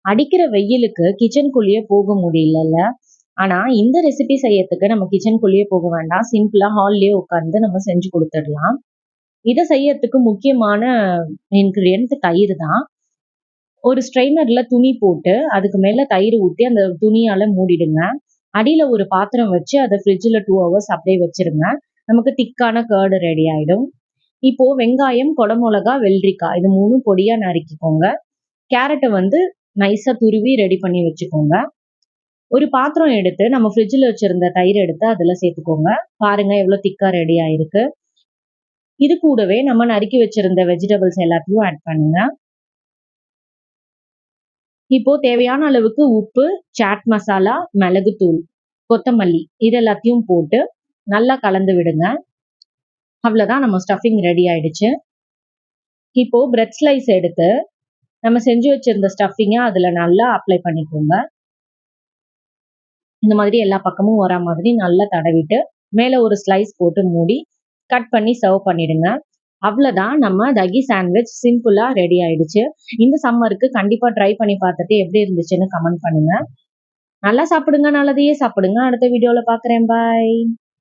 அடிக்கிற வெயிலுக்கு கிச்சனுக்குள்ளேயே போக முடியலல்ல. ஆனா இந்த ரெசிபி செய்யறதுக்கு நம்ம கிச்சனுக்குள்ளேயே போக வேண்டாம். சிம்பிளா ஹால்லயே உட்கார்ந்து நம்ம செஞ்சு குடுத்துடலாம். இத செய்யறதுக்கு முக்கியமான இன்கிரியன்ட் தயிர் தான். ஒரு ஸ்ட்ரெய்னர்ல துணி போட்டு, அதுக்கு மேல தயிர் ஊத்தி அந்த துணியால மூடிடுங்க. அடியில ஒரு பாத்திரம் வச்சு அத ஃப்ரிட்ஜ்ல 2 ஹவர்ஸ் அப்படியே வச்சுருங்க. நமக்கு திக்கான கர்ட் ரெடி ஆயிடும். இப்போ வெங்காயம், கொடமொளகா, வெள்ளரிக்காய் இது 3ம் பொடியா நறுக்கிக்கோங்க. கேரட்ட வந்து நைஸா துருவி ரெடி பண்ணி வச்சுக்கோங்க. ஒரு பாத்திரம் எடுத்து நம்ம ஃப்ரிட்ஜ்ல வச்சிருந்த தயிர் எடுத்து அதுல சேர்த்துக்கோங்க. பாருங்க எவ்வளோ திக்கா ரெடி ஆயிருக்கு. இது கூடவே நம்ம நறுக்கி வச்சிருந்த வெஜிடபிள்ஸ் எல்லாத்தையும் ஆட் பண்ணுங்க. இப்போ தேவையான அளவுக்கு உப்பு, சாட் மசாலா, மிளகுத்தூள், கொத்தமல்லி இது எல்லாத்தையும் போட்டு நல்லா கலந்து விடுங்க. அவ்வளோதான் நம்ம ஸ்டஃபிங் ரெடி ஆயிடுச்சு. இப்போ பிரெட் ஸ்லைஸ் எடுத்து நம்ம செஞ்சு வச்சிருந்த ஸ்டஃபிங்க அதுல நல்லா அப்ளை பண்ணிக்கோங்க. இந்த மாதிரி எல்லா பக்கமும் வரா மாதிரி நல்லா தடவிட்டு, மேல ஒரு ஸ்லைஸ் போட்டு மூடி, கட் பண்ணி சர்வ் பண்ணிடுங்க. அவ்வளோதான் நம்ம தகி சாண்ட்விச் சிம்பிளா ரெடி ஆயிடுச்சு. இந்த சம்மருக்கு கண்டிப்பா ட்ரை பண்ணி பார்த்துட்டு எப்படி இருந்துச்சுன்னு கமெண்ட் பண்ணுங்க. நல்லா சாப்பிடுங்க, நல்லதையே சாப்பிடுங்க. அடுத்த வீடியோல பார்க்குறேன். பாய்.